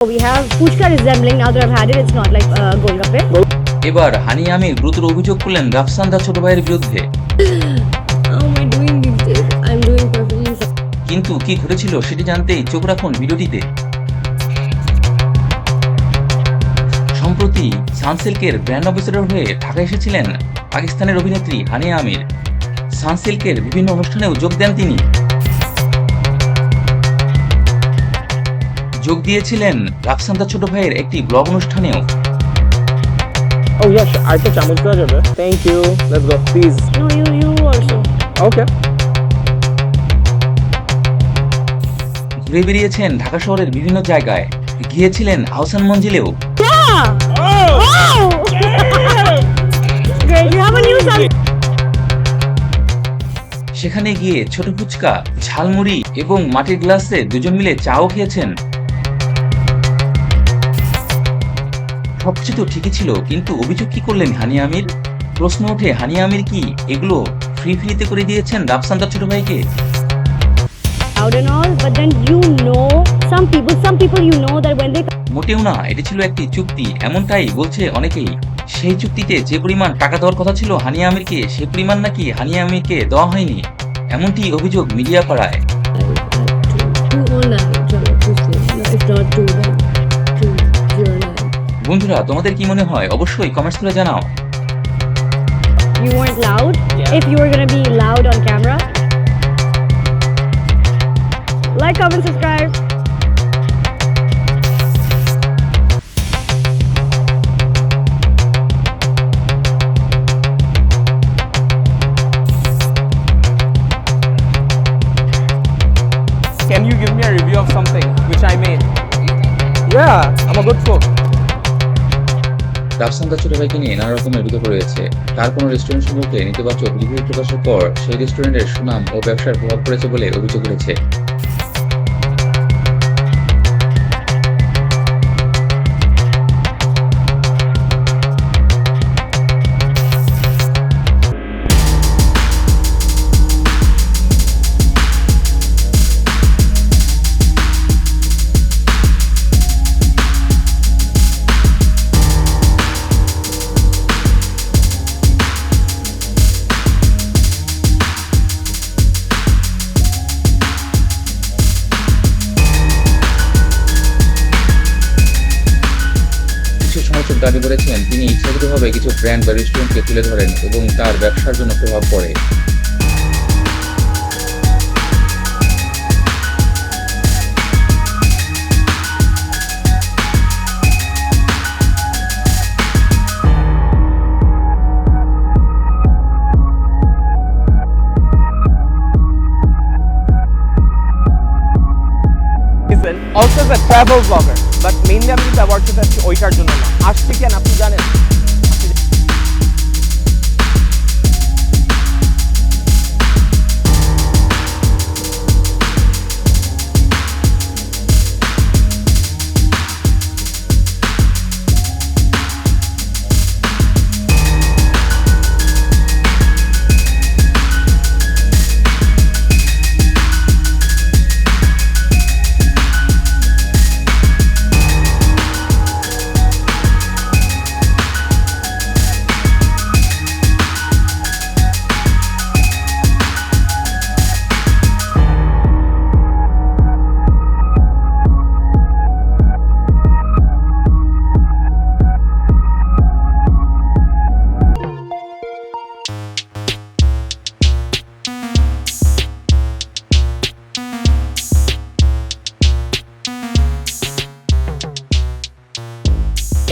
We have puchka resembling. Now that I've had it, it's not like golgappe. এবার হানিয়া আমির গুরুতর অভিযোগ করলেন রাফসান তার ছোট ভাইয়ের বিরুদ্ধে। How am I doing these days? I'm doing perfectly fine. কিন্তু কি ঘটেছিল সেটি জানতেই চোখ রাখুন ভিডিওটিতে। সম্প্রতি সানসিল্কের ব্র্যান্ড অ্যাম্বাসেডর হয়ে ঢাকা এসেছিলেন পাকিস্তানের অভিনেত্রী হানিয়া আমির। সানসিল্কের বিভিন্ন অনুষ্ঠানেও যোগ দেন তিনি। যোগ দিয়েছিলেন রাফসান তার ছোট ভাইয়ের একটি ব্লগ অনুষ্ঠানেও। Oh yeah, sure. আরেকটা চামচ দেওয়া যাবে? Thank you. Let's go, please. No, you also. Okay. ঘুরে বেরিয়েছেন ঢাকা শহরের বিভিন্ন জায়গায়, গিয়েছিলেন Ahsan মঞ্জিলেও। Yeah. Oh. Great. You have a new son. সেখানে গিয়ে ছোট ফুচকা, ঝালমুড়ি এবং মাটির গ্লাসে দুজন মিলে চাও খেয়েছেন। সবকিছু তো ঠিকই ছিল, কিন্তু অভিযোগ কি করলেন হানিয়া আমির? প্রশ্ন ওঠে, হানিয়া আমির কি এগুলো ফ্রিতে করে দিয়েছেন রাফসান তার ছোট ভাইকে? Out and all, but then some people you know that when they মোটেও না, এটি ছিল একটি চুক্তি, এমনটাই বলছে অনেকেই। সেই চুক্তিতে যে পরিমাণ টাকা দেওয়ার কথা ছিল হানিয়া আমিরকে, সেই পরিমাণ নাকি হানিয়া আমিরকে দেওয়া হয়নি, এমনটি অভিযোগ মিডিয়া পাড়ায়। বন্ধুরা, তোমাদের কি মনে হয় অবশ্যই কমেন্টস করে জানাও। You weren't loud. Yeah. If you were gonna be loud on camera, like, comment, subscribe. Can you give me a review of something which I made? Yeah, I'm a good cook. Rafsan তার ছোট ভাইকে নিয়ে নানা রকমের বিতর্ক রয়েছে। তার কোনো রেস্টুরেন্ট সম্পর্কে নেতিবাচক রিভিউ প্রকাশের পর সেই রেস্টুরেন্টের সুনাম ও ব্যবসার প্রভাব পড়েছে বলে অভিযোগ উঠেছে। কিছু সমালোচক দাবি করেছেন তিনি ইচ্ছাকৃতভাবে কিছু ব্র্যান্ড বা রেস্টুরেন্টকে তুলে ধরেন এবং তার ব্যবসার জন্য প্রভাব পড়ে। Also as a travel vlogger, but mainly আমি কিন্তু অ্যাওয়ার্ড পেতে আসছি ওইটার জন্য না। আসছি কেন আপনি জানেন?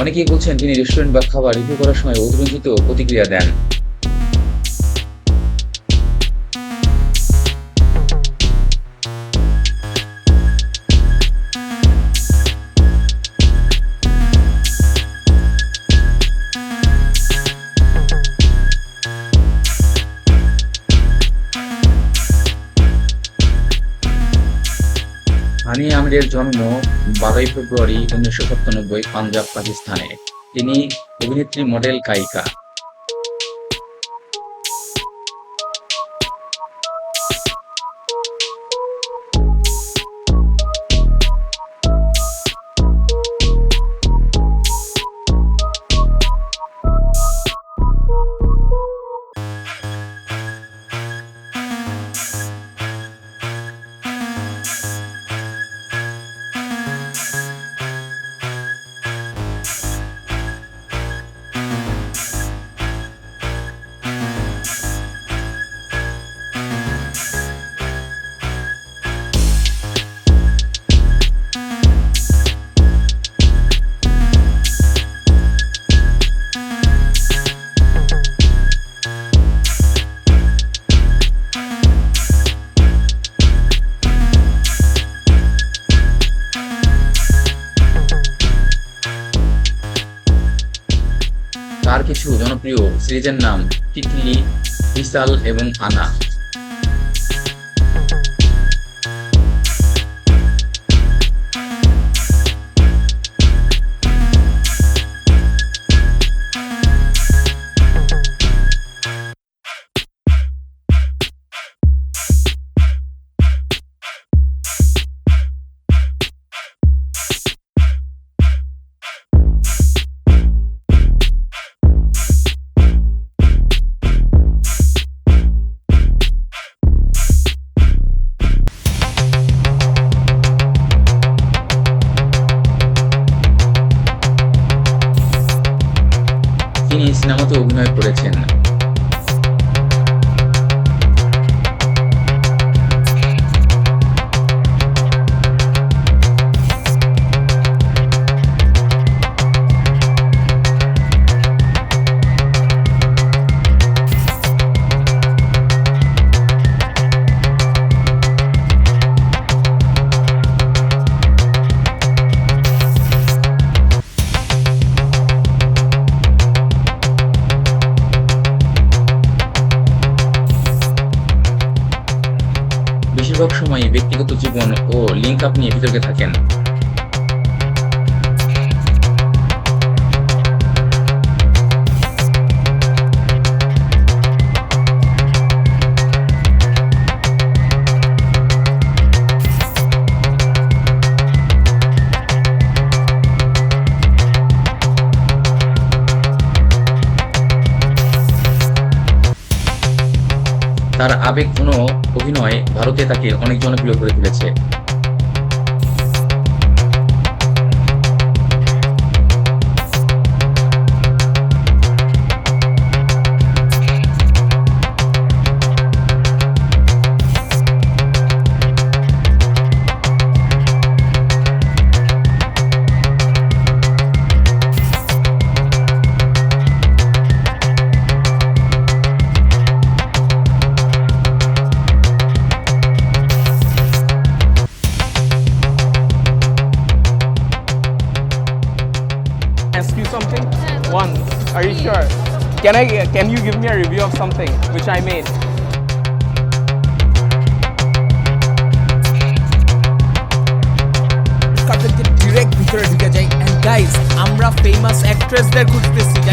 অনেকেই বলছেন তিনি রেস্টুরেন্ট বা খাবার রিভিউ করার সময় অতিরঞ্জিত প্রতিক্রিয়া দেন। হানিয়া আমিরের জন্ম 12 ফেব্রুয়ারি 1997 পাঞ্জাব, পাকিস্তানে। তিনি অভিনেত্রী, মডেল, গায়িকা। তার কিছু জনপ্রিয় সিরিজের নাম তিতলি, বিশাল এবং আনা। তিনি সিনেমাতে অভিনয় করেছেন। বেশিরভাগ সময়ই ব্যক্তিগত জীবন ও লিঙ্ক আপ নিয়ে বিতর্কে থাকেন। তার আবেগঘন অভিনয় ভারতে তাকে অনেক জনপ্রিয় করে তুলেছে। Ask you something? One. Are you sure? Can you give me a review of something which I made? কাটের ডিরেক্ট ভিতরে ঢুকে যাই এন্ড গাইস আমরা ফেমাস অ্যাক্ট্রেসদের খুঁজতেছি